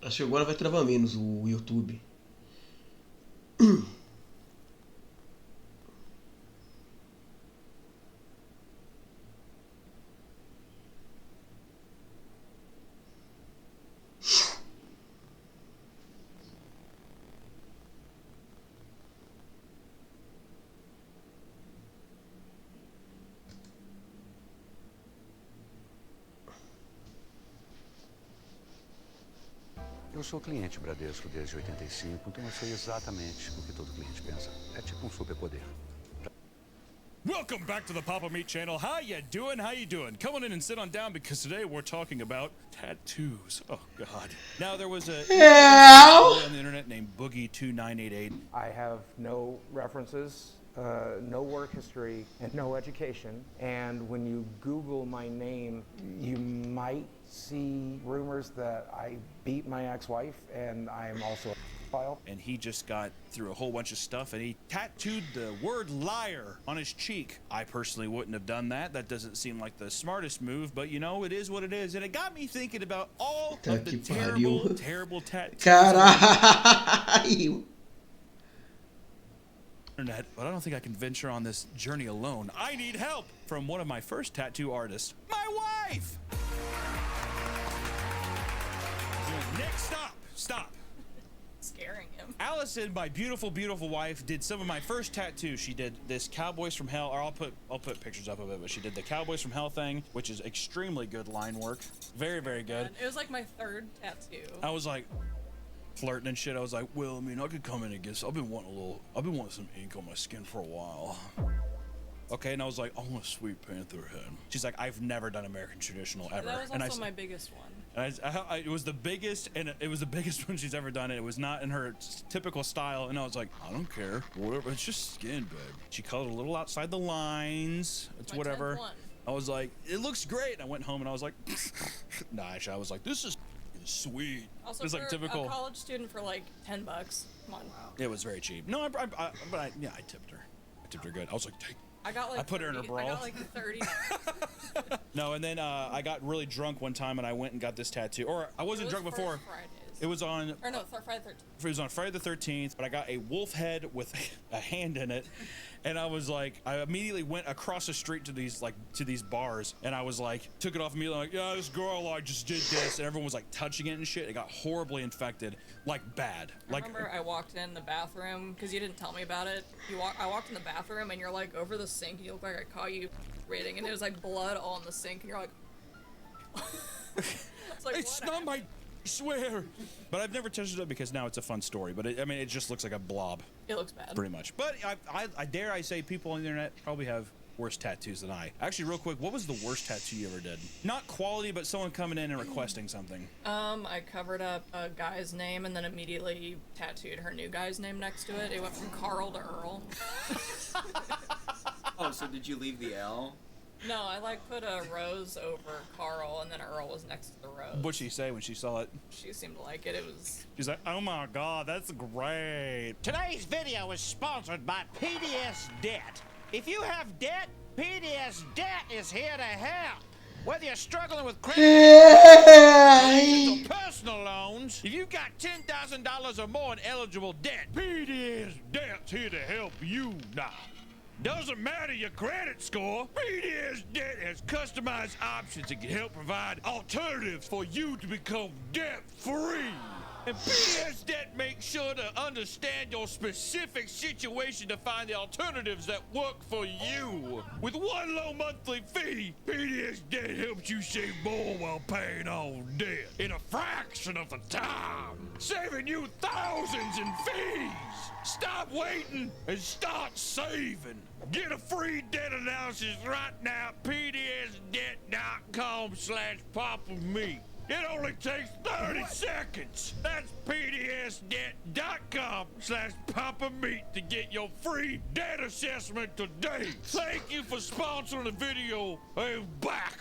Acho que agora vai travar menos o YouTube. Eu sou cliente Bradesco desde 85, então eu sei exatamente o que todo cliente pensa. É tipo um superpoder. Welcome back to the Papa Meat channel. How you doing? How you doing? Come on in and sit on down because today we're talking about tattoos. Oh God. Now there was a on the internet named Boogie2988. I have no references, no work history, and no education. And when you Google my name, you might see rumors that I beat my ex-wife, and I am also a pedophile. And he just got through a whole bunch of stuff and he tattooed the word liar on his cheek. I personally wouldn't have done that. That doesn't seem like the smartest move, but you know, it is what it is. And it got me thinking about all of the terrible tattoos. Caralho! Internet, but I don't think I can venture on this journey alone. I need help from one of my first tattoo artists, my wife. Nick, stop. Scaring him. Allison, my beautiful wife, did some of my first tattoos. She did this Cowboys from Hell, or I'll put pictures up of it, but she did the Cowboys from Hell thing, which is extremely good line work. Very good. It was like my third tattoo. I was like flirting and shit. I was like, well, I mean, I could come in and get I've been wanting some ink on my skin for a while. Okay, and I was like, I want a Sweet Panther head. She's like, I've never done American traditional ever. That was also my biggest one. And it was the biggest, and it was the biggest one she's ever done. And it was not in her typical style. And I was like, I don't care, whatever. It's just skin, babe. She colored a little outside the lines. It's my whatever. 10th one. I was like, it looks great. And I went home and I was like, nah. Actually, I was like, this is sweet. Also, it's for like typical. a college student for like $10. Come on. Wow. It was very cheap. No, but I tipped her. I tipped her good. I was like, take. I got like I put 30, her in a brawl. I got like 30. No, and then I got really drunk one time and I went and got this tattoo. Or I wasn't drunk before. Fridays. It was on. Or no, Friday the 13th. It was on Friday the 13th, but I got a wolf head with a hand in it, and I was like, I immediately went across the street to these bars, and I was like, took it off immediately, like, yeah, this girl like just did this, and everyone was like touching it and shit. It got horribly infected, like bad. I remember I walked in the bathroom because you didn't tell me about it. I walked in the bathroom and you're like over the sink, and you look like I caught you rating, and it was like blood all in the sink, and you're like, it's not my. I swear, but I've never touched it up because now it's a fun story. But it just looks like a blob. It looks bad. Pretty much. But I dare I say people on the internet probably have worse tattoos than I. Actually, real quick, what was the worst tattoo you ever did? Not quality, but someone coming in and requesting something. I covered up a guy's name and then immediately tattooed her new guy's name next to it. It went from Carl to Earl. Oh, so did you leave the L? No, I like put a rose over Carl and then Earl was next to the rose. What'd she say when she saw it? She seemed to like it. She's like, oh my God, that's great. Today's video is sponsored by PDS Debt. If you have debt, PDS Debt is here to help. Whether you're struggling with credit or personal loans, if you've got $10,000 or more in eligible debt, PDS Debt's here to help you now. Doesn't matter your credit score, PDS Debt has customized options that can help provide alternatives for you to become debt-free. And PDS Debt makes sure to understand your specific situation to find the alternatives that work for you. With one low monthly fee, PDS Debt helps you save more while paying on debt in a fraction of the time, saving you thousands in fees. Stop waiting and start saving. Get a free debt analysis right now at pdsdebt.com/PapaMeat. It only takes 30 seconds. That's pdsdebt.com/PapaMeat to get your free debt assessment today. Thank you for sponsoring the video. And back.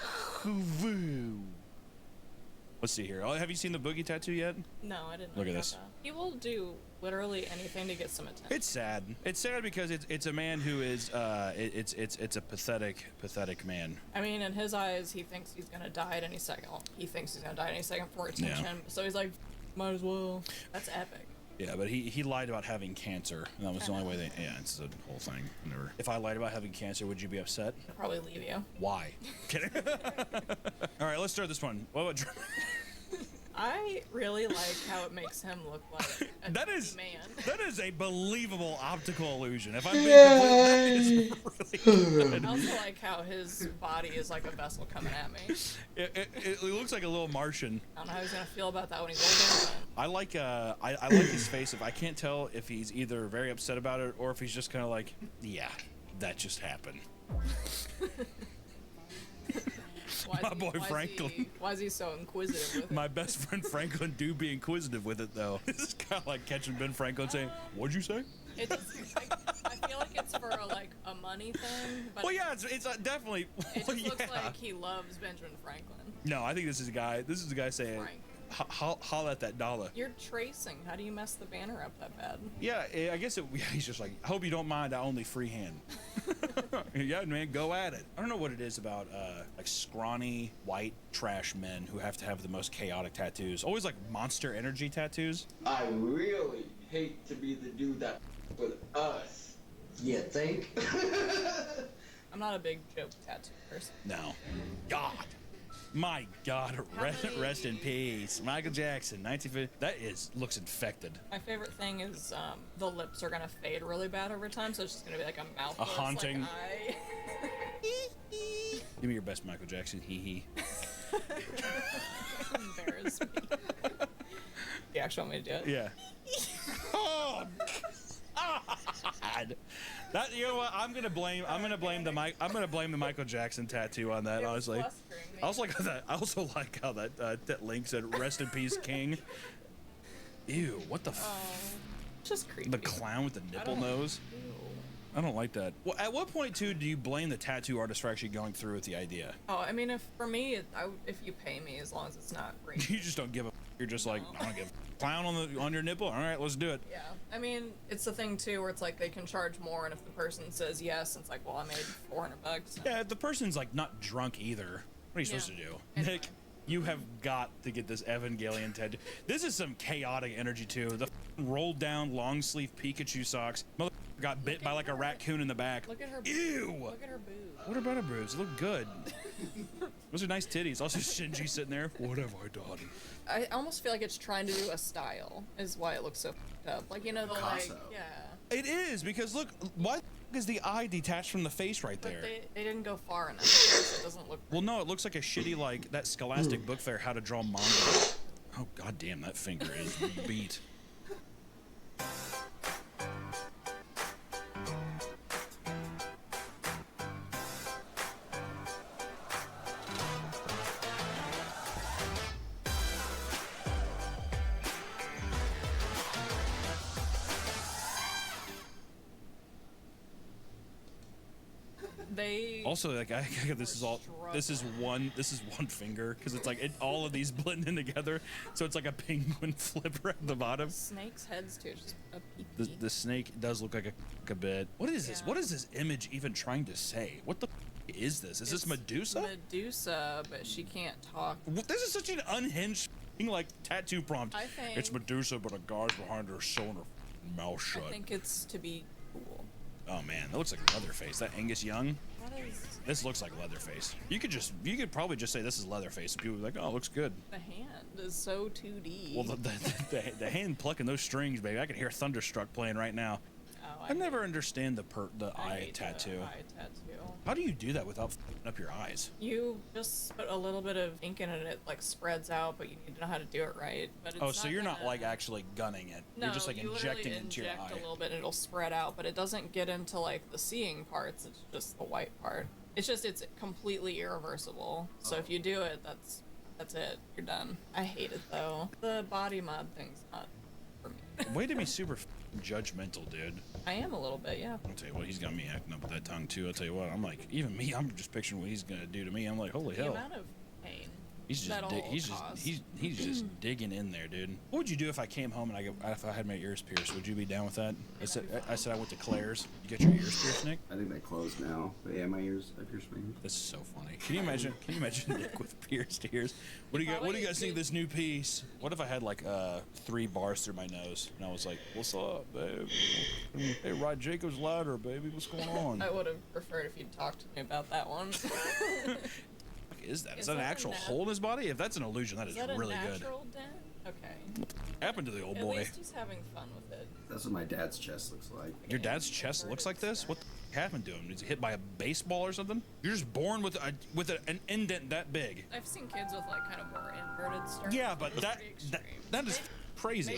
Let's see here. Have you seen the Boogie tattoo yet? No, I didn't. Look at this. That. He will do literally anything to get some attention. It's sad. It's sad because it's a man who is it's a pathetic man. I mean, in his eyes, he thinks he's gonna die at any second. He thinks he's gonna die at any second for attention. Yeah. So he's like Might as well. That's epic. Yeah, but he lied about having cancer, and that was the only way they. Yeah, it's the whole thing. Never. If I lied about having cancer, would you be upset? I'd probably leave you. Why? Kidding. All right, let's start this one. What about? I really like how it makes him look like a That tiny is man. that is a believable optical illusion. If I'm being completely, that is really good. I also like how his body is like a vessel coming at me. It looks like a little Martian. I don't know how he's gonna feel about that when he's older. I like I like his face. If I can't tell if he's either very upset about it or if he's just kind of like, yeah, that just happened. My boy Franklin. Why is he so inquisitive with it? My best friend Franklin do be inquisitive with it though. This is kind of like catching Ben Franklin saying, "What'd you say?" It's, I feel like it's for like a money thing. But Well, yeah, it's definitely. it Well, just looks yeah. like he loves Benjamin Franklin. No, I think this is a guy. This is a guy saying, Frank. "Holla at that dollar." You're tracing. How do you mess the banner up that bad? Yeah, I guess he's just like, I hope you don't mind. I only freehand. Yeah, man, go at it. I don't know what it is about like scrawny white trash men who have to have the most chaotic tattoos. Always like Monster Energy tattoos. I really hate to be the dude that with us. You think? I'm not a big joke tattoo person. No, God. My God, How many- rest in peace, Michael Jackson, 1950. That looks infected. My favorite thing is the lips are gonna fade really bad over time, so it's just gonna be like a mouth. A haunting. Like eye. Give me your best Michael Jackson. Hee hee. Embarrass me. You actually want me to do it? Yeah. Oh God. That, you know what? I'm gonna blame the Michael Jackson tattoo on that. It was Honestly. flustering me. I also like how that link said "Rest in peace, King." Ew, what the? Just creepy. The clown with the nipple don't- nose. Ew. I don't like that. Well, at what point too do you blame the tattoo artist for actually going through with the idea? Oh, I mean, for me, if you pay me, as long as it's not great. You just don't give a. You're just like, I don't give a clown on your nipple. All right, let's do it. Yeah, I mean, it's the thing too where it's like they can charge more, and if the person says yes, it's like, well, I made $400. Yeah, if the person's like not drunk either, what are you supposed to do? Anyway. Nick, you have got to get this Evangelion tattoo. This is some chaotic energy too. The rolled down long sleeve Pikachu socks. Mother got bit by like a raccoon in the back. Look at her. Ew. Look at her boobs. What about her boobs? They look good. Those are nice titties. Also, Shinji sitting there. What have I done? I almost feel like it's trying to do a style, is why it looks so f***ed up. Like, you know, the like, Picasso. yeah. It is because look, why is the eye detached from the face right But there? they didn't go far enough, so it doesn't look. Well, no, it looks like a shitty like that Scholastic book fair how to draw manga. Oh god damn, that finger is beat. They Also, like this is one finger because it's like all of these blend in together, so it's like a penguin flipper at the bottom. snakes' heads too. It's just a The, pee-pee. the snake does look like a bit. What is this? Yeah. What is this image even trying to say? What the is this? Is this It's Medusa? Medusa, but she can't talk. This is such an unhinged like tattoo prompt. I think- It's Medusa, but a guy's behind her sewing her mouth shut. I think it's to be cool. Oh man, that looks like Leatherface. That Angus Young. What is This looks like Leatherface. You could probably just say this is Leatherface, and people would be like, oh, it looks good. the hand? Is so 2D. Well, the hand plucking those strings, baby. I can hear Thunderstruck playing right now. Oh, I never understand the I eye hate the tattoo. eye tattoo. How do you do that without f***ing up your eyes? You just put a little bit of ink in it, and it like spreads out, but you need to know how to do it right. But it's Oh, so you're not gonna- like actually gunning it. No, You're just like you injecting literally it into your inject eye. a little bit, and it'll spread out, but it doesn't get into like the seeing parts. It's just the white part. It's completely irreversible. So if you do it, that's it. You're done. I hate it though. The body mod thing's not for me. Way to be super judgmental, dude. I am a little bit, yeah. I'll tell you what, he's got me acting up with that tongue too. I'll tell you what, I'm like, even me, I'm just picturing what he's gonna do to me. I'm like, holy The hell. amount of pain He's That'll just digging in there, dude. What would you do if I came home and if I had my ears pierced? Would you be down with that? I said I went to Claire's. You get your ears pierced, Nick? I think they closed now. But yeah, my ears, I pierced my ears. This is so funny. Can you imagine Nick with pierced ears? What do you guys think of this new piece? What if I had like 3 bars through my nose and I was like, "What's up, babe? Hey, ride Jacob's ladder, baby. What's going on?" I would have preferred if you'd talked to me about that one. Is that an actual hole in his body? If that's an illusion, that is really good. Natural dent? Okay. Happened to the old boy. At least he's having fun with it. That's what my dad's chest looks like. Your dad's chest looks like this? What the happened to him? Was he hit by a baseball or something? You're just born with an indent that big. I've seen kids with like kind of more inverted sternum. Yeah, but that is crazy.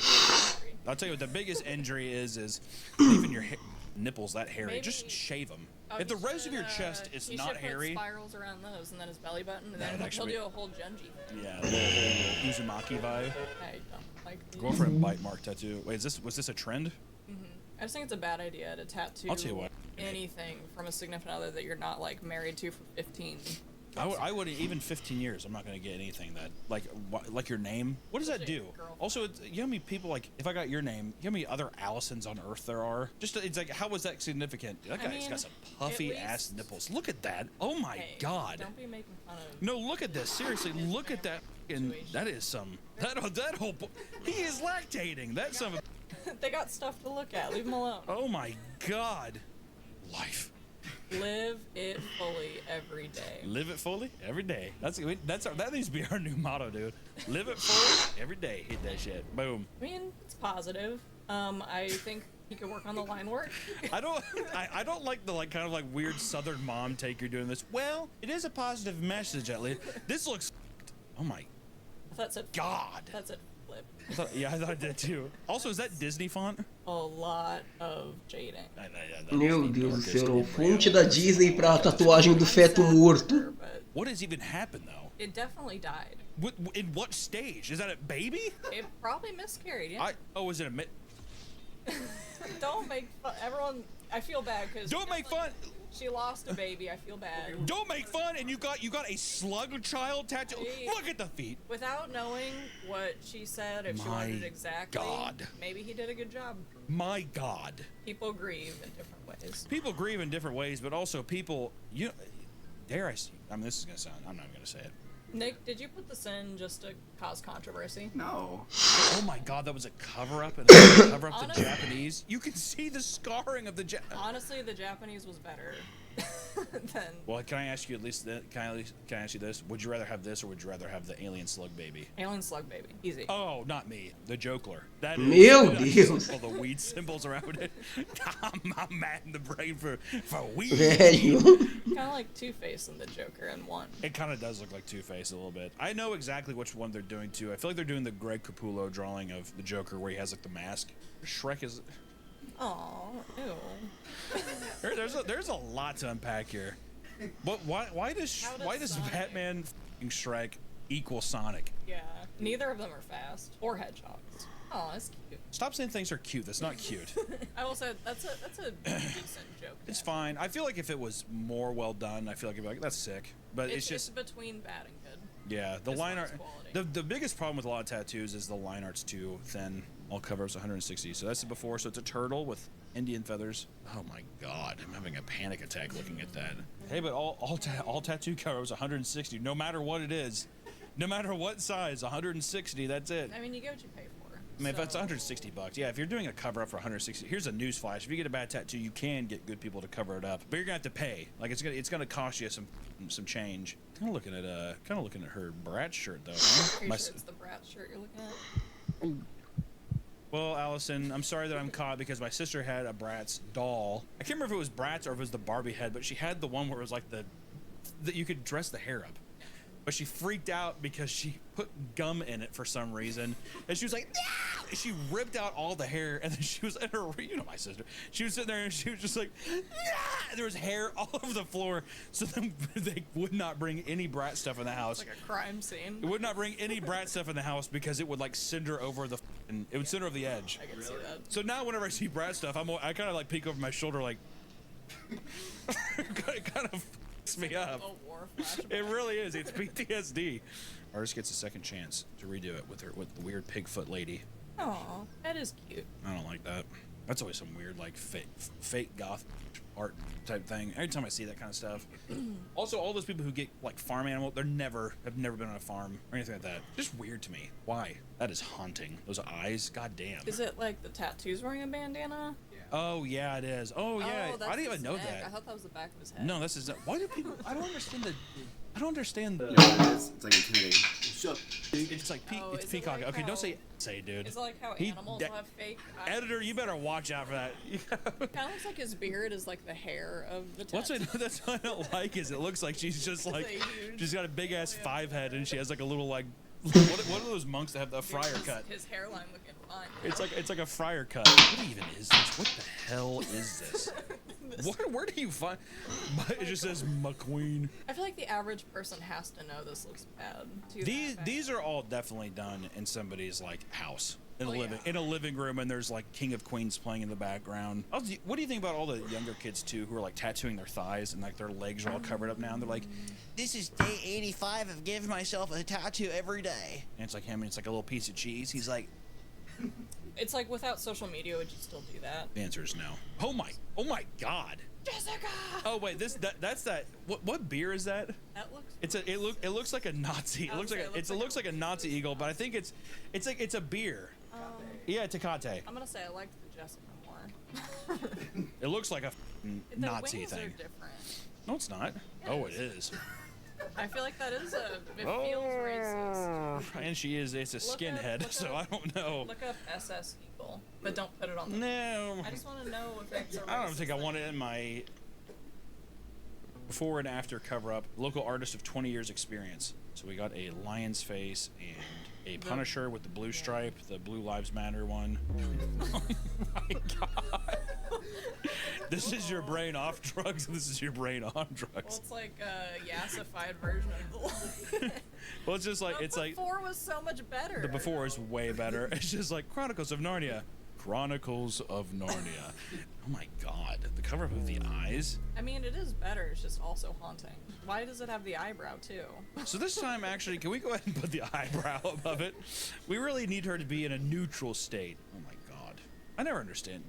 I'll tell you what the biggest injury is even your nipples that hairy. Just shave them. If the rest of your chest is not hairy, put spirals around those, and then his belly button, and then he'll do a whole Junji. Yeah, a little Uzumaki vibe. I don't like these. Girlfriend bite mark tattoo. Wait, was this a trend? I just think it's a bad idea to tattoo I'll tell you what. anything from a significant other that you're not like married to for 15. I would even 15 years. I'm not gonna get anything that like your name. What does that do? Also, you know how many people like if I got your name, you know how many other Allisons on Earth there are? Just it's like how was that significant? That guy's got some puffy ass nipples. Look at that. Oh my god. Don't be making fun of. No, look at this. Seriously, look at that. And that is some that whole. He is lactating. That's some. They got stuff to look at. Leave them alone. Oh my god. Life. Live it fully every day. Live it fully every day. That needs to be our new motto, dude. Live it fully every day. Hit that shit. Boom. I mean, it's positive. I think he could work on the line work. I don't like the kind of weird Southern mom take you're doing this. Well, it is a positive message at least. This looks. Oh my. That's it. God. That's it. Flip. I thought I did too. Also, is that Disney font? A lot of jading. Meu Deus do céu, fonte da Disney pra tatuagem do feto morto. What has even happened though? It definitely died. In what stage? Is that a baby? It probably miscarried. Yeah. Is it a Don't make fun. Everyone, I feel bad because. Don't make fun. She lost a baby. I feel bad. Don't make fun. And you got a slug child tattoo. Look at the feet. Without knowing what she said, if she wanted it exactly, maybe he did a good job. My God. People grieve in different ways. People grieve in different ways, but also people. Dare I see? I mean, this is gonna sound. I'm not gonna say it. Nick, did you put this in just to cause controversy? No. Oh my God, that was a cover-up and a cover-up the Japanese. You can see the scarring of the Honestly, the Japanese was better than. Well, can I ask you at least? Can I ask you this? Would you rather have this, or would you rather have the alien slug baby? Alien slug baby, easy. Oh, not me. The Jokler. That is. Meu Deus. All the weed symbols around it. I'm mad in the brain for weed. Velho. Kind of like Two-Face and the Joker in one. It kind of does look like Two-Face a little bit. I know exactly which one they're doing too. I feel like they're doing the Greg Capullo drawing of the Joker where he has like the mask. Shrek is. Oh, ew. There's a lot to unpack here. But why does Batman f***ing Shrek equal Sonic? Yeah, neither of them are fast or hedgehogs. Oh, that's cute. Stop saying things are cute. That's not cute. I will say that's a decent joke. It's fine. I feel like if it was more well done, I feel like it'd be like that's sick. But it's just between bad and good. Yeah, the line art. The biggest problem with a lot of tattoos is the line art's too thin. All covers 160. So that's the before. So it's a turtle with Indian feathers. Oh my God, I'm having a panic attack looking at that. Hey, but all tattoo covers 160. No matter what it is, no matter what size, 160. That's it. I mean, you get what you pay for. I mean, if that's $160, yeah. If you're doing a cover up for 160, here's a news flash: if you get a bad tattoo, you can get good people to cover it up, but you're gonna have to pay. Like it's gonna cost you some change. Kind of looking at her Bratz shirt though. Huh? Are you sure it's the Bratz shirt you're looking at? Well, Allison, I'm sorry that I'm caught because my sister had a Bratz doll. I can't remember if it was Bratz or if it was the Barbie head, but she had the one where it was like that you could dress the hair up. But she freaked out because she put gum in it for some reason. And she was like, no! She ripped out all the hair. And then she was in her, my sister. She was sitting there and she was just like, nah! There was hair all over the floor. So then they would not bring any Bratz stuff in the house. Like a crime scene. It would not bring any Bratz stuff in the house because it would like cinder over the, it would cinder over the edge. I can see that. So now whenever I see Bratz stuff, I kind of like peek over my shoulder like, kind of fucks me up. A war flashback. It really is. It's PTSD. Artist gets a second chance to redo it with the weird pigfoot lady. Aw, that is cute. I don't like that. That's always some weird like fake goth art type thing. Every time I see that kind of stuff. Also, all those people who get like farm animal, have never been on a farm or anything like that. Just weird to me. Why? That is haunting. Those eyes, goddamn. Is it like the tattoos wearing a bandana? Oh yeah, it is. Oh yeah, that's I didn't even his know neck. that. I thought that was the back of his head. No, this is. Why do people? I don't understand the. I don't understand the. Yeah, it is. It's like intimidating. Shut up. It's like Oh, it's is it peacock. like okay, how- don't say dude. Is it like how He- animals that- have fake eyes? Editor, you better watch out for that. Kind of looks like his beard is like the hair of the tattoo. That's what I don't like is it looks like she's just like a huge she's got a big ass alien. 5 head and she has like a little like what are those monks that have the friar cut? His hairline looking fine. It's like a friar cut. What even is this? What the hell is this? Where do you find? It just says McQueen. I feel like the average person has to know this looks bad. These are all definitely done in somebody's like house. In a Oh, living yeah. in a living room, and there's like King of Queens playing in the background. What do you think about all the younger kids too, who are like tattooing their thighs and like their legs are all covered up now? And they're like, This is day 85 of giving myself a tattoo every day. and it's like him, and it's like a little piece of cheese. He's like, It's like without social media, would you still do that? the answer is no. Oh my God. Jessica. Oh wait, that's that. What beer is that? That looks. It looks like a Nazi. It looks like it looks like a Nazi eagle, but I think it's a beer. Yeah, Tecate. I'm gonna say I liked the Jessica more. It looks like a The Nazi wings thing. are different. No, it's not. Oh, it is. I feel like that is it feels racist. And she is. It's a skinhead, look so up- I don't know. Look up SS Eagle, but don't put it on the. No. I just want to know if it's a racist I don't think I thing. want it in my before and after cover up. Local artist of 20 years experience. So we got a lion's face and a Punisher with the blue stripe, the Blue Lives Matter one. Oh my God. This is your brain off drugs. This is your brain on Well, drugs. it's like a yassified version of the. Well, it's just like it's like before was so much better. the before is way better. It's just like Chronicles of Narnia. Chronicles of Narnia. Oh my God. The cover up of the eyes. I mean, it is better. It's just also haunting. Why does it have the eyebrow too? So this time, actually, can we go ahead and put the eyebrow above it? We really need her to be in a neutral state. Oh my God. I never understand.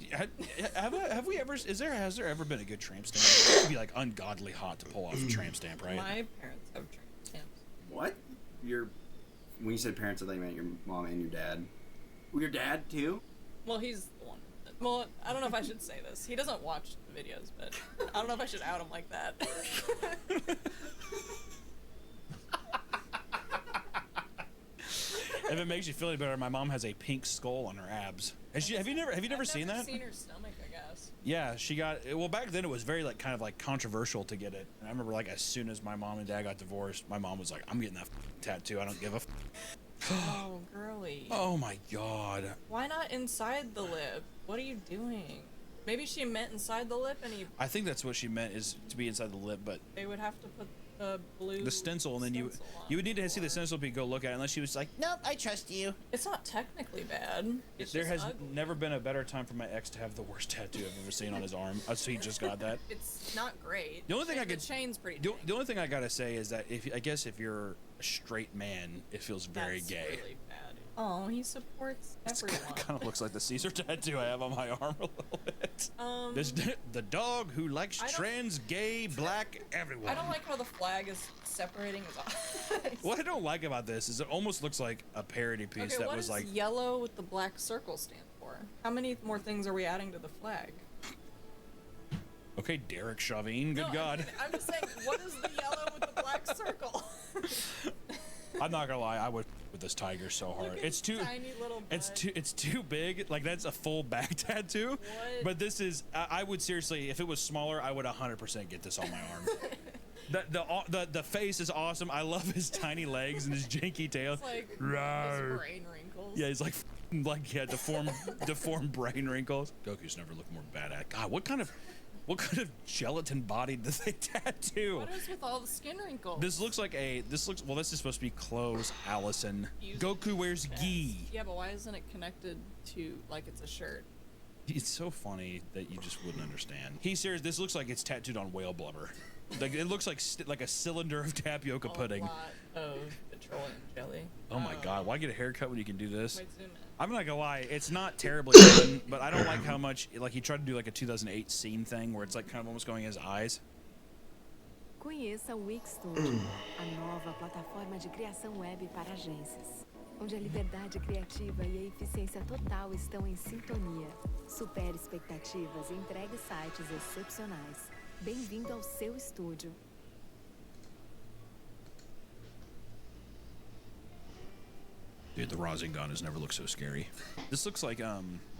Have we ever? Has there ever been a good tramp stamp? It would be like ungodly hot to pull off a tramp stamp, right? My parents have tramp stamps. What? When you said parents, I thought you meant your mom and your dad. Well, your dad too? Well, he's the one. Well, I don't know if I should say this. He doesn't watch the videos, but I don't know if I should out him like that. If it makes you feel any better, my mom has a pink skull on her abs. Have you never seen that? I've seen her stomach, I guess. Yeah, she got. Well, back then it was very like kind of like controversial to get it. And I remember like as soon as my mom and dad got divorced, my mom was like, "I'm getting that tattoo. I don't give a." Oh, girly. Oh my God. Why not inside the lip? What are you doing? Maybe she meant inside the lip, and I think that's what she meant is to be inside the lip, but they would have to put the blue. the stencil, and then stencil on you would need to see the before. stencil to go look at it, unless she was like, Nope, I trust you. It's not technically bad. It's there just has ugly. never been a better time for my ex to have the worst tattoo I've ever seen on his arm. So he just got that. It's not great. The only thing And I the could- chain's pretty. The only thing I gotta say is that I guess if you're a straight man, it feels very That's gay. Really bad. Oh, he supports everyone. Kind of looks like the Caesar tattoo I have on my arm a little bit. This the dog who likes I don't- trans, gay, black, everyone. I don't like how the flag is separating his eyes. What I don't like about this is it almost looks like a parody piece Okay, that what was does like. yellow with the black circle stand for? How many more things are we adding to the flag? Okay, Derek Chauvin. Good No, God. I'm just saying, what is the yellow with the black circle? I'm not gonna lie, I would with this tiger so hard. Look at It's too. tiny little It's bud. it's too big. Like that's a full back tattoo. What? But this is. I would seriously, if it was smaller, I would 100% get this on my arm. The face is awesome. I love his tiny legs and his janky tail. It's like his Rawr. brain wrinkles. Yeah, he's like yeah, deformed brain wrinkles. Goku's never looked more badass. God, what kind of gelatin body do they tattoo? What is with all the skin wrinkles? This looks well. This is supposed to be clothes, Allison. Use Goku wears Yes. gi. Yeah, but why isn't it connected to like it's a shirt? It's so funny that you just wouldn't understand. He's serious. This looks like it's tattooed on whale blubber. Like it looks like a cylinder of tapioca pudding. A lot of petroleum jelly. Oh my god, why get a haircut when you can do this? Wait, zoom in. I'm not gonna lie, it's not terribly done, but I don't like how much like he tried to do like a 2008 scene thing where it's like kind of almost going in his eyes. Conheça o Wix Studio, a nova plataforma de criação web para agências, onde a liberdade criativa e a eficiência total estão em sintonia. Supere expectativas e entregue sites excepcionais. Bem-vindo ao seu estúdio. Dude, the Rasengan has never looked so scary. This looks like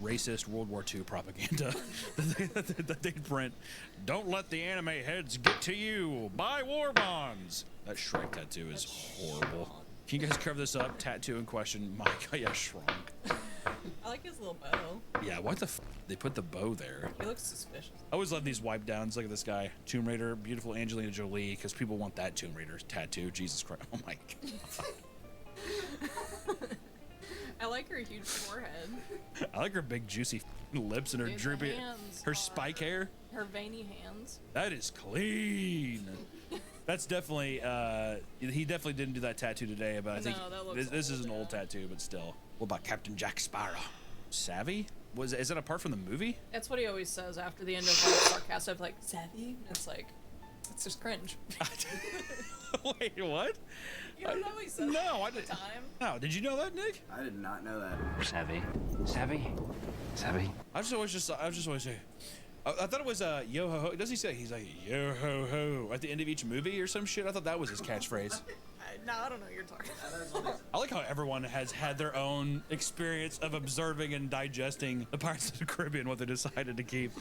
racist World War II propaganda that they print. Don't let the anime heads get to you. Buy war bonds. That Shrek tattoo is horrible. Can you guys cover this up? Tattoo in question. My God, yeah, shrunk. I like his little bow. Yeah, what the f? They put the bow there. He looks suspicious. I always love these wipe downs. Look at this guy. Tomb Raider, beautiful Angelina Jolie, because people want that Tomb Raider tattoo. Jesus Christ. Oh my God. I like her huge forehead. I like her big juicy lips and her Dude, droopy, hands her are- spike hair. Her veiny hands. That is clean. That's definitely, he definitely didn't do that tattoo today, but I think No, that looks this is old, an old yeah. tattoo, but still. What about Captain Jack Sparrow? Savvy? Is that apart from the movie? That's what he always says after the end of like sarcastic, like savvy. It's like, it's just cringe. Wait, what? You don't know he says No, that all I the didn't. time. No, did you know that, Nick? I did not know that. Savvy. Savvy. Savvy. I was just always say, I thought it was yo ho ho. Does he say he's like yo ho ho at the end of each movie or some shit? I thought that was his catchphrase. No, I don't know what you're talking about. I like how everyone has had their own experience of observing and digesting the Pirates of the Caribbean, what they decided to keep.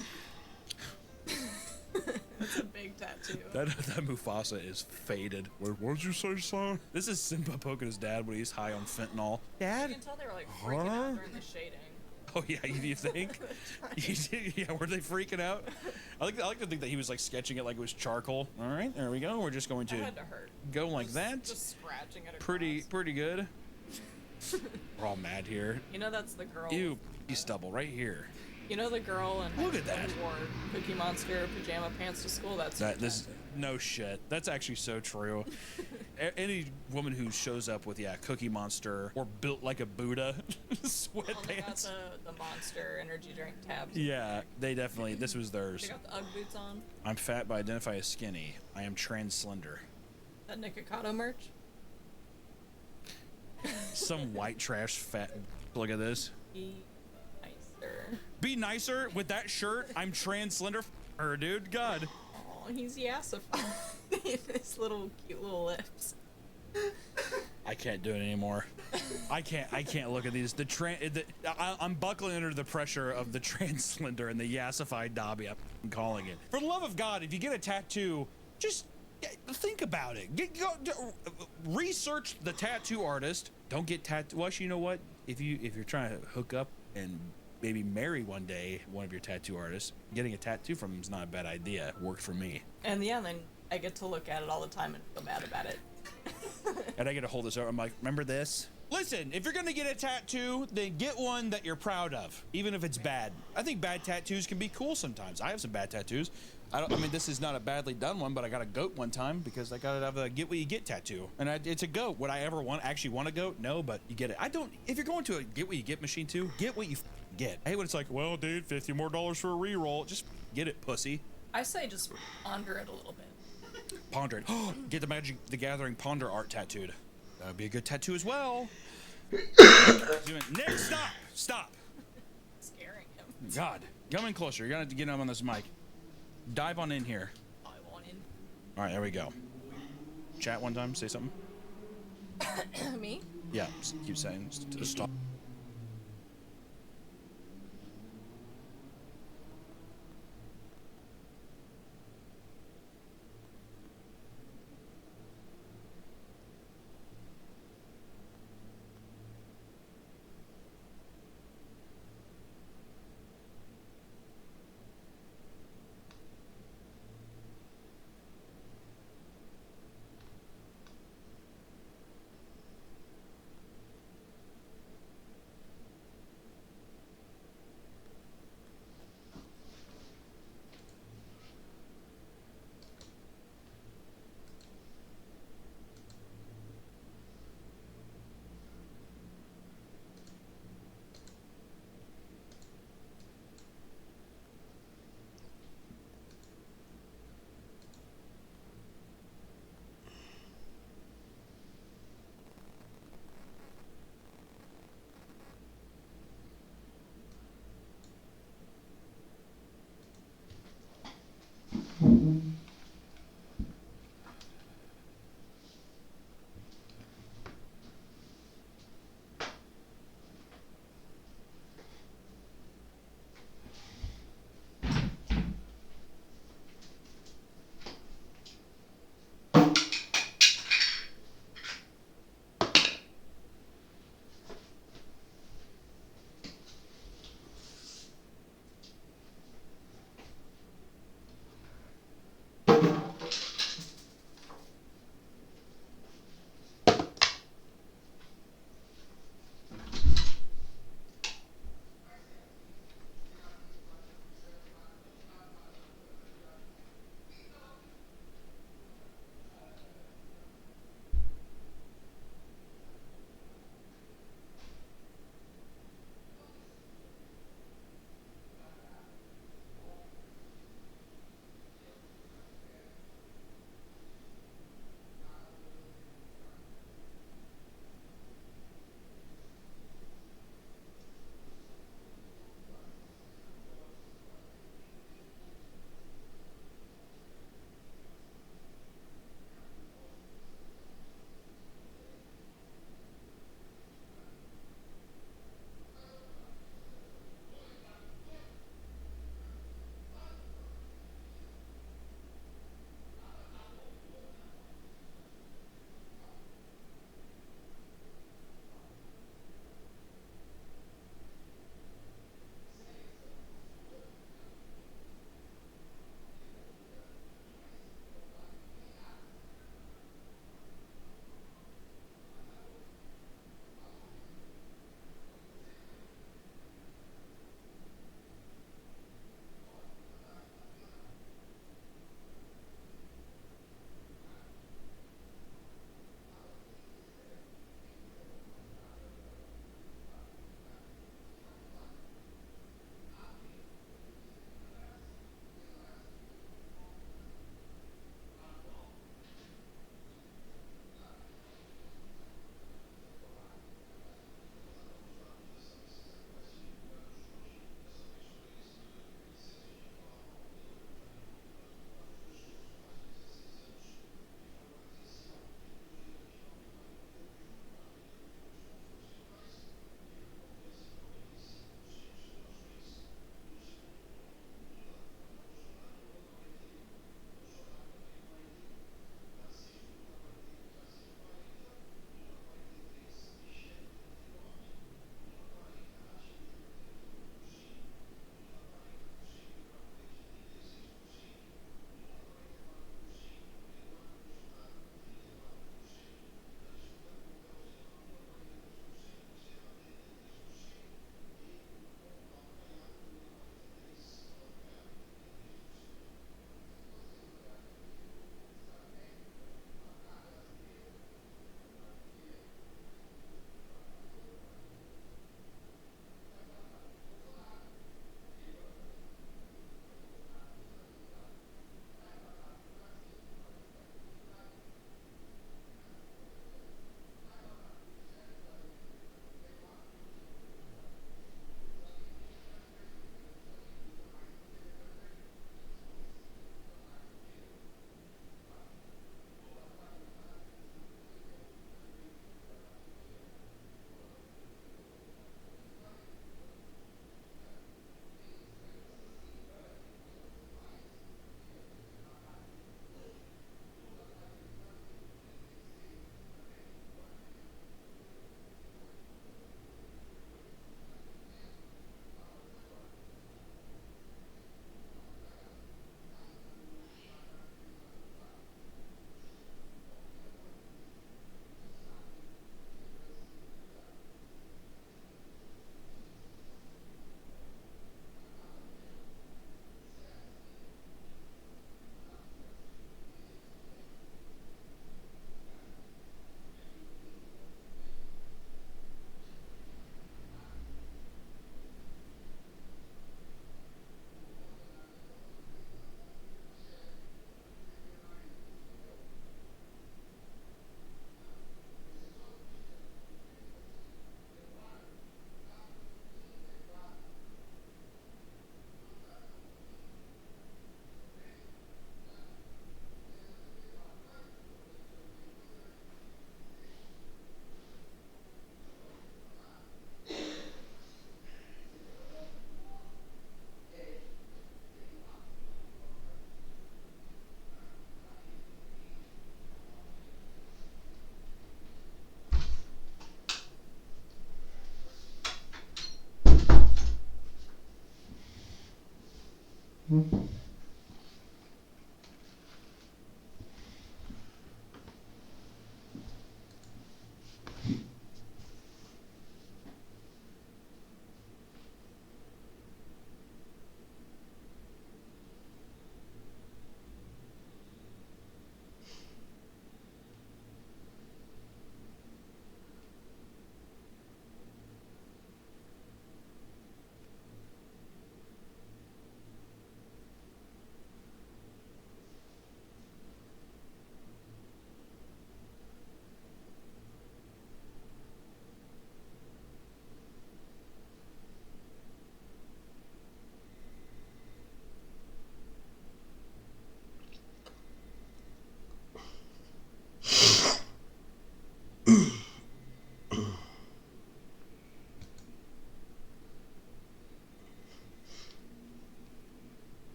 That's a big tattoo. That Mufasa is faded. Wait, what did you say, son? This is Simba poking his dad when he's high on fentanyl. You Dad? can tell they were like freaking out during the shading. Oh yeah, you think? Yeah, were they freaking out? I like to think that he was like sketching it like it was charcoal. All right, there we go. We're just going That to had to hurt. go like that. Just scratching it across. Pretty good. We're all mad here. You know that's the girl. Ew, stubble right here. You know the girl in Look at that. who wore Cookie Monster pajama pants to school? That's That this no shit. That's actually so true. Any woman who shows up with Cookie Monster or built like a Buddha They got sweatpants. the Monster energy drink tabs. Yeah, they definitely. This was theirs. They got the UGG boots on. I'm fat, but identify as skinny. I am trans slender. That Nikocado merch. Some white trash fat. Look at this. Be nicer. Be nicer with that shirt. I'm trans slender. Her dude. God. Oh, he's yassified. His little cute little lips. I can't do it anymore. I can't look at these. I'm buckling under the pressure of the trans slender and the yassified Dobby. I'm calling it. For the love of God, if you get a tattoo, just think about it. Research the tattoo artist. Don't get tattoo. Well, you know what? If you're trying to hook up and maybe marry one day one of your tattoo artists, getting a tattoo from him is not a bad idea. Worked for me. And yeah, then I get to look at it all the time and feel bad about it. And I get to hold this over. I'm like, remember this? Listen, if you're gonna get a tattoo, then get one that you're proud of, even if it's bad. I think bad tattoos can be cool sometimes. I have some bad tattoos. I mean, this is not a badly done one, but I got a goat one time because I got to have a get what you get tattoo. And it's a goat. Would I ever actually want a goat? No, but you get it. If you're going to a get what you get machine too, get what you get. I hate when it's like, well, dude, $50 more for a reroll. Just get it, pussy. I say just ponder it a little bit. Ponder it. Get the Magic the Gathering ponder art tattooed. That would be a good tattoo as well. Nick, stop. Scaring him. God, come in closer. You're gonna have to get him on this mic. Dive on in here. I want in. All right, there we go. Chat one time. Say something. Me? Yeah, keep saying to stop.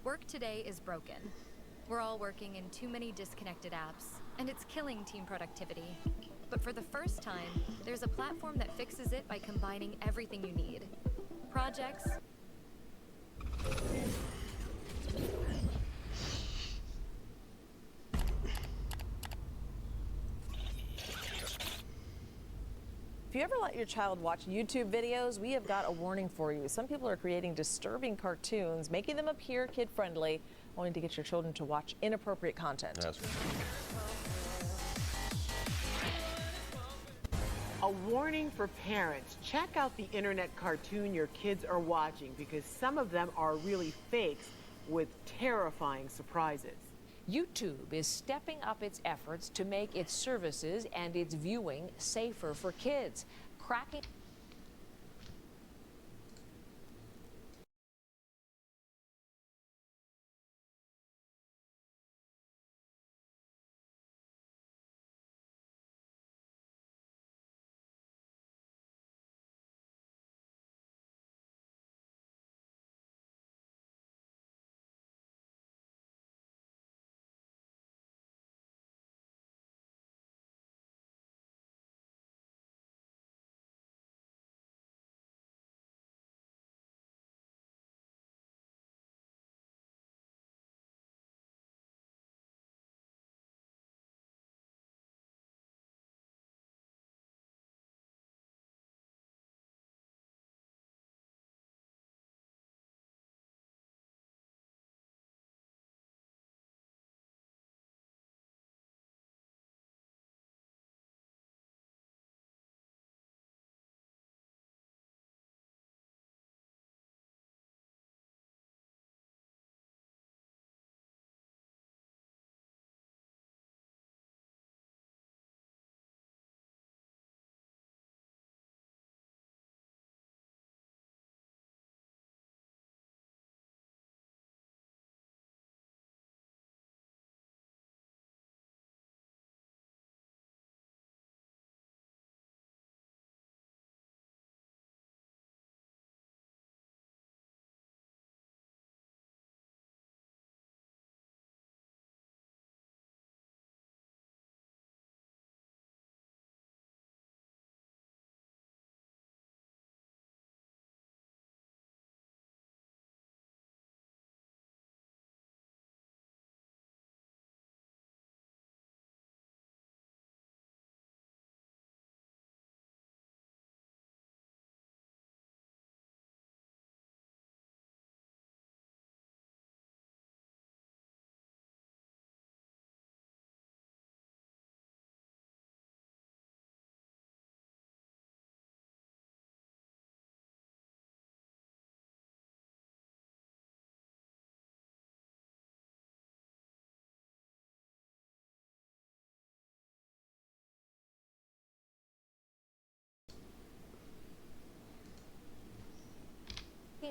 Work today is broken. We're all working in too many disconnected apps, and it's killing team productivity. But for the first time, there's a platform that fixes it by combining everything you need. Projects, If you ever let your child watch YouTube videos, we have got a warning for you. Some people are creating disturbing cartoons, making them appear kid-friendly, only to get your children to watch inappropriate content. That's right. A warning for parents. Check out the internet cartoon your kids are watching, because some of them are really fakes with terrifying surprises. YouTube is stepping up its efforts to make its services and its viewing safer for kids, cracking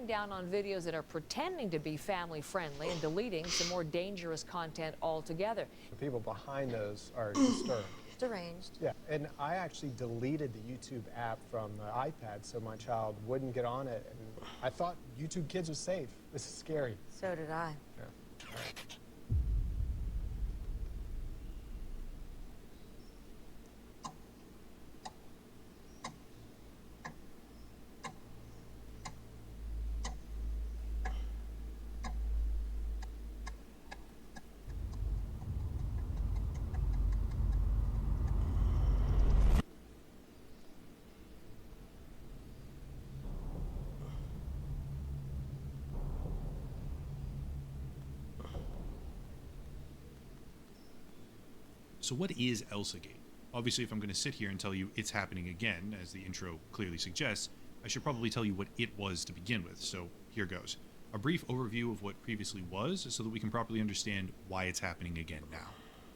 down on videos that are pretending to be family friendly and deleting some more dangerous content altogether. The people behind those are disturbed. deranged. Yeah, and I actually deleted the YouTube app from the iPad so my child wouldn't get on it. And I thought YouTube Kids was safe. This is scary. So did I. Yeah. All right. So what is ElsaGate? Obviously, if I'm going to sit here and tell you it's happening again, as the intro clearly suggests, I should probably tell you what it was to begin with, so here goes. A brief overview of what previously was, so that we can properly understand why it's happening again now.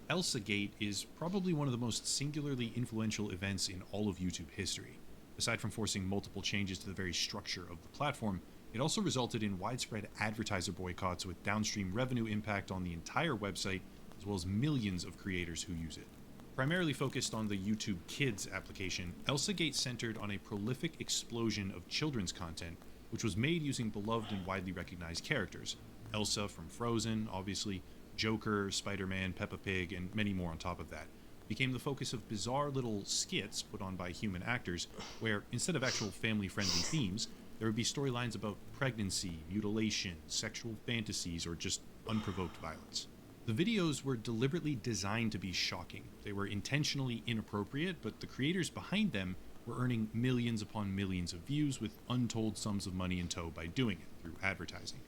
ElsaGate is probably one of the most singularly influential events in all of YouTube history. Aside from forcing multiple changes to the very structure of the platform, it also resulted in widespread advertiser boycotts with downstream revenue impact on the entire website, as well as millions of creators who use it. Primarily focused on the YouTube Kids application, ElsaGate centered on a prolific explosion of children's content, which was made using beloved and widely recognized characters. Elsa from Frozen, obviously, Joker, Spider-Man, Peppa Pig, and many more on top of that, became the focus of bizarre little skits put on by human actors, where, instead of actual family-friendly themes, there would be storylines about pregnancy, mutilation, sexual fantasies, or just unprovoked violence. The videos were deliberately designed to be shocking. They were intentionally inappropriate, but the creators behind them were earning millions upon millions of views with untold sums of money in tow by doing it through advertising.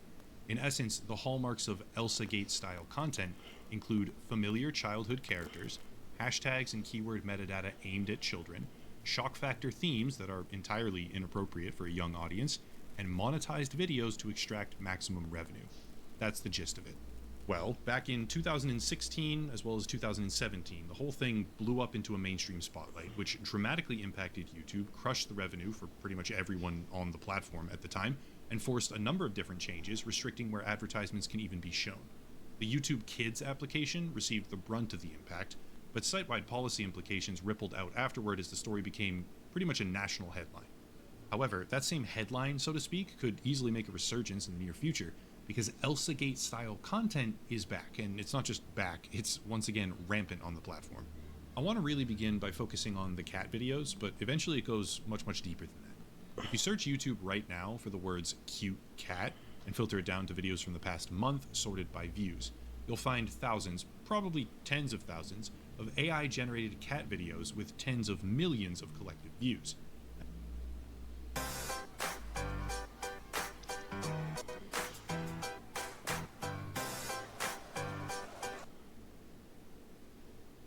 In essence, the hallmarks of ElsaGate-style content include familiar childhood characters, hashtags and keyword metadata aimed at children, shock factor themes that are entirely inappropriate for a young audience, and monetized videos to extract maximum revenue. That's the gist of it. Well, back in 2016 as well as 2017, the whole thing blew up into a mainstream spotlight, which dramatically impacted YouTube, crushed the revenue for pretty much everyone on the platform at the time, and forced a number of different changes, restricting where advertisements can even be shown. The YouTube Kids application received the brunt of the impact, but site-wide policy implications rippled out afterward as the story became pretty much a national headline. However, that same headline, so to speak, could easily make a resurgence in the near future, because ElsaGate-style content is back, and it's not just back, it's once again rampant on the platform. I want to really begin by focusing on the cat videos, but eventually it goes much, much deeper than that. If you search YouTube right now for the words cute cat, and filter it down to videos from the past month sorted by views, you'll find thousands, probably tens of thousands, of AI-generated cat videos with tens of millions of collective views.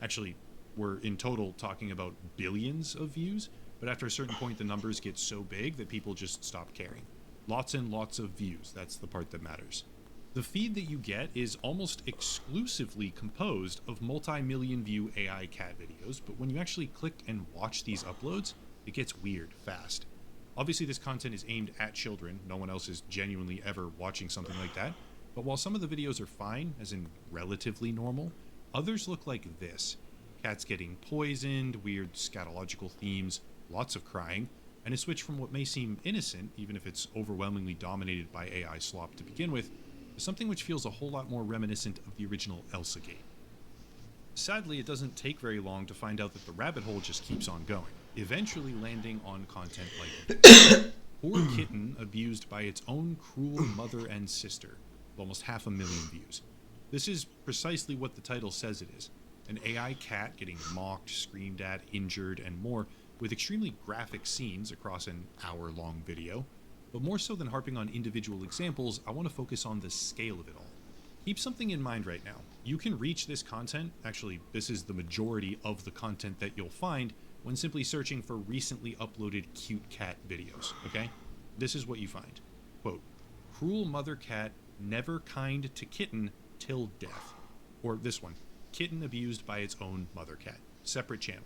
Actually, we're in total talking about billions of views, but after a certain point the numbers get so big that people just stop caring. Lots and lots of views, that's the part that matters. The feed that you get is almost exclusively composed of multi-million view AI cat videos, but when you actually click and watch these uploads, it gets weird fast. Obviously this content is aimed at children, no one else is genuinely ever watching something like that, but while some of the videos are fine, as in relatively normal, others look like this. Cats getting poisoned, weird scatological themes, lots of crying, and a switch from what may seem innocent, even if it's overwhelmingly dominated by AI slop to begin with, to something which feels a whole lot more reminiscent of the original ElsaGate. Sadly, it doesn't take very long to find out that the rabbit hole just keeps on going, eventually landing on content like this. Poor kitten abused by its own cruel mother and sister, with almost 500,000 views. This is precisely what the title says it is. An AI cat getting mocked, screamed at, injured, and more, with extremely graphic scenes across an hour-long video. But more so than harping on individual examples, I want to focus on the scale of it all. Keep something in mind right now. You can reach this content, actually this is the majority of the content that you'll find, when simply searching for recently uploaded cute cat videos, okay? This is what you find. Quote, cruel mother cat, never kind to kitten till death. Or this one, kitten abused by its own mother cat. Separate channel.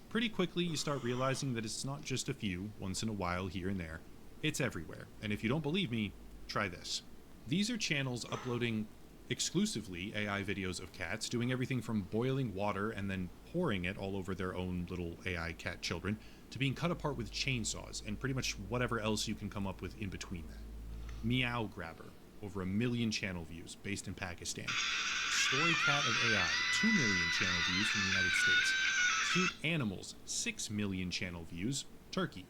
Pretty quickly you start realizing that it's not just a few, once in a while here and there. It's everywhere, and if you don't believe me, try this. These are channels uploading exclusively AI videos of cats, doing everything from boiling water and then pouring it all over their own little AI cat children, to being cut apart with chainsaws, and pretty much whatever else you can come up with in between that. Meow Grabber, over 1 million channel views, based in Pakistan. Story Cat of AI, 2 million channel views from the United States. Cute Animals, 6 million channel views, Turkey.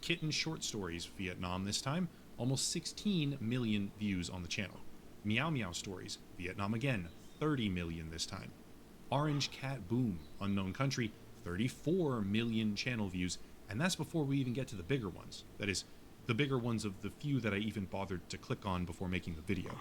Kitten Short Stories, Vietnam this time, almost 16 million views on the channel. Meow Meow Stories, Vietnam again, 30 million this time. Orange Cat Boom, unknown country, 34 million channel views, and that's before we even get to the bigger ones. That is, the bigger ones of the few that I even bothered to click on before making the video.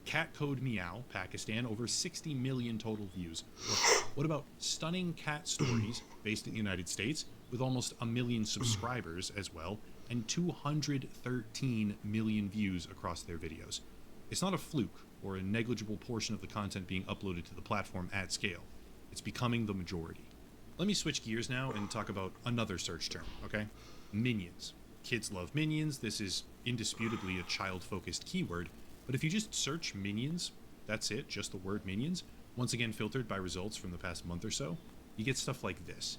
Cat Code Meow, Pakistan, over 60 million total views. Or what about Stunning Cat Stories, based in the United States, with almost 1 million subscribers as well, and 213 million views across their videos. It's not a fluke or a negligible portion of the content being uploaded to the platform at scale. It's becoming the majority. Let me switch gears now and talk about another search term, okay? Minions. Kids love minions. This is indisputably a child-focused keyword, but if you just search minions, that's it, just the word minions, once again filtered by results from the past month or so, you get stuff like this.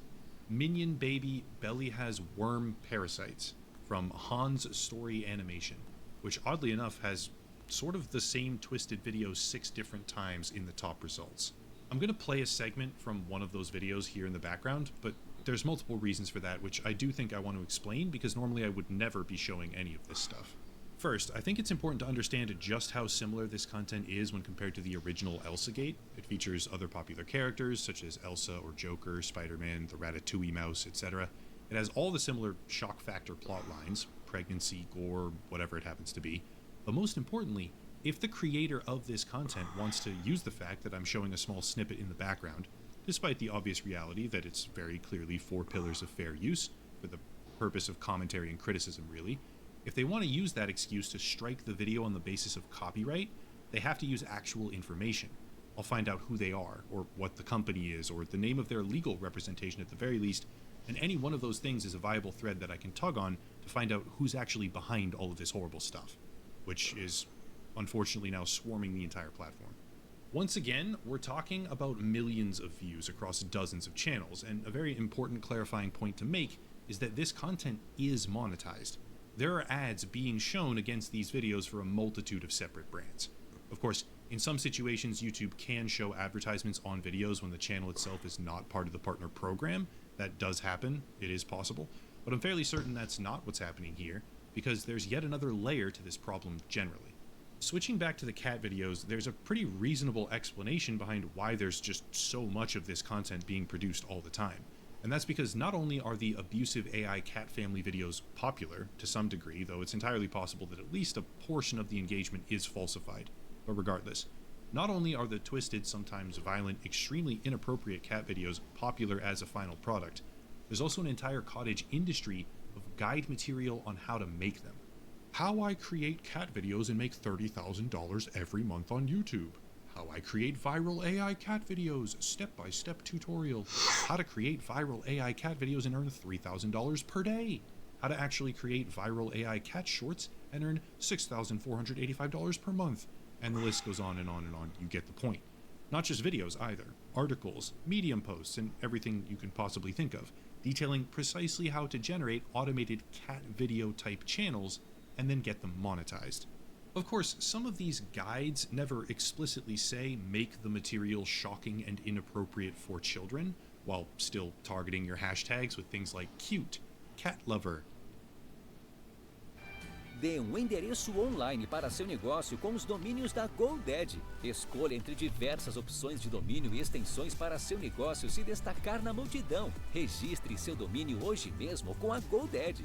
Minion baby belly has worm parasites from Hans Story Animation, which oddly enough has sort of the same twisted video 6 different times in the top results. I'm going to play a segment from one of those videos here in the background, but there's multiple reasons for that, which I do think I want to explain because normally I would never be showing any of this stuff. First, I think it's important to understand just how similar this content is when compared to the original Elsagate. It features other popular characters such as Elsa or Joker, Spider-Man, the Ratatouille mouse, etc. It has all the similar shock factor plot lines, pregnancy, gore, whatever it happens to be. But most importantly, if the creator of this content wants to use the fact that I'm showing a small snippet in the background, despite the obvious reality that it's very clearly 4 pillars of fair use, for the purpose of commentary and criticism really, if they want to use that excuse to strike the video on the basis of copyright, they have to use actual information. I'll find out who they are, or what the company is, or the name of their legal representation at the very least, and any one of those things is a viable thread that I can tug on to find out who's actually behind all of this horrible stuff, which is unfortunately now swarming the entire platform. Once again, we're talking about millions of views across dozens of channels, and a very important clarifying point to make is that this content is monetized. There are ads being shown against these videos for a multitude of separate brands. Of course, in some situations, YouTube can show advertisements on videos when the channel itself is not part of the partner program. That does happen, it is possible, but I'm fairly certain that's not what's happening here, because there's yet another layer to this problem generally. Switching back to the cat videos, there's a pretty reasonable explanation behind why there's just so much of this content being produced all the time. And that's because not only are the abusive AI cat family videos popular, to some degree, though it's entirely possible that at least a portion of the engagement is falsified. But regardless, not only are the twisted, sometimes violent, extremely inappropriate cat videos popular as a final product, there's also an entire cottage industry of guide material on how to make them. How I create cat videos and make $30,000 every month on YouTube. How I create viral AI cat videos, step-by-step tutorial. How to create viral AI cat videos and earn $3,000 per day. How to actually create viral AI cat shorts and earn $6,485 per month. And the list goes on and on and on. You get the point. Not just videos either. Articles, Medium posts, and everything you can possibly think of, detailing precisely how to generate automated cat video type channels and then get them monetized. Of course, some of these guides never explicitly say make the material shocking and inappropriate for children, while still targeting your hashtags with things like cute, cat lover. Dê endereço online para seu negócio com os domínios da GoDaddy. Escolha entre diversas opções de domínio e extensões para seu negócio se destacar na multidão. Registre seu domínio hoje mesmo com a GoDaddy.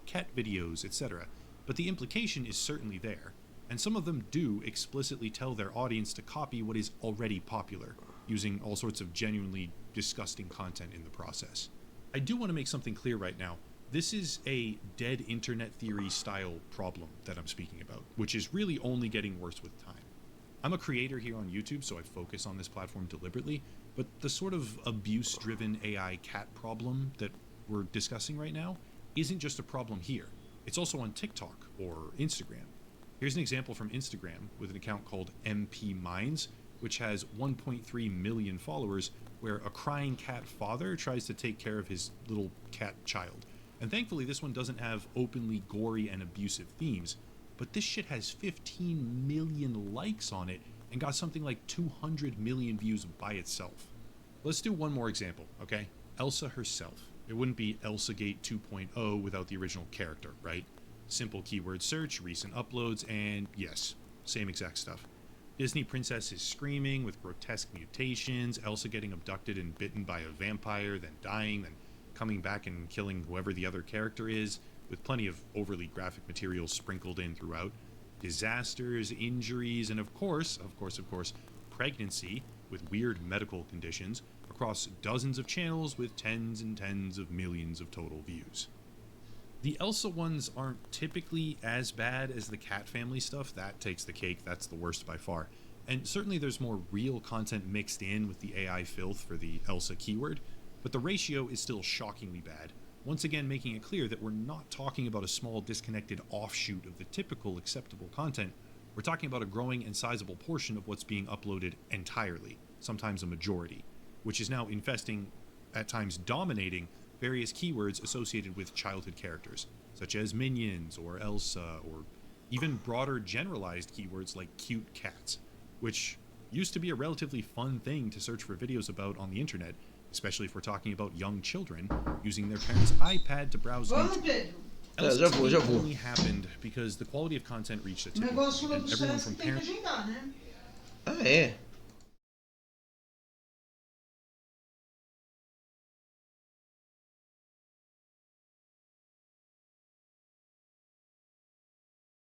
Cat videos, etc. But the implication is certainly there, and some of them do explicitly tell their audience to copy what is already popular, using all sorts of genuinely disgusting content in the process. I do want to make something clear right now. This is a dead internet theory style problem that I'm speaking about, which is really only getting worse with time. I'm a creator here on YouTube, so I focus on this platform deliberately, but the sort of abuse-driven AI cat problem that we're discussing right now isn't just a problem here. It's also on TikTok or Instagram. Here's an example from Instagram with an account called MP Minds, which has 1.3 million followers, where a crying cat father tries to take care of his little cat child. And thankfully this one doesn't have openly gory and abusive themes, but this shit has 15 million likes on it and got something like 200 million views by itself. Let's do one more example, okay? Elsa herself. It wouldn't be Elsagate 2.0 without the original character, right? Simple keyword search, recent uploads, and yes, same exact stuff. Disney princess is screaming with grotesque mutations, Elsa getting abducted and bitten by a vampire, then dying, then coming back and killing whoever the other character is, with plenty of overly graphic material sprinkled in throughout. Disasters, injuries, and of course, pregnancy with weird medical conditions across dozens of channels with tens and tens of millions of total views. The Elsa ones aren't typically as bad as the cat family stuff. That takes the cake. That's the worst by far. And certainly there's more real content mixed in with the AI filth for the Elsa keyword, but the ratio is still shockingly bad, once again making it clear that we're not talking about a small disconnected offshoot of the typical acceptable content. We're talking about a growing and sizable portion of what's being uploaded entirely, sometimes a majority, which is now infesting, at times dominating, various keywords associated with childhood characters, such as minions or Elsa, or even broader generalized keywords like cute cats, which used to be a relatively fun thing to search for videos about on the internet, especially if we're talking about young children using their parents' iPad to browse YouTube. Elsa only happened because the quality of content reached a tipping point, and everyone from parents... Ah, é?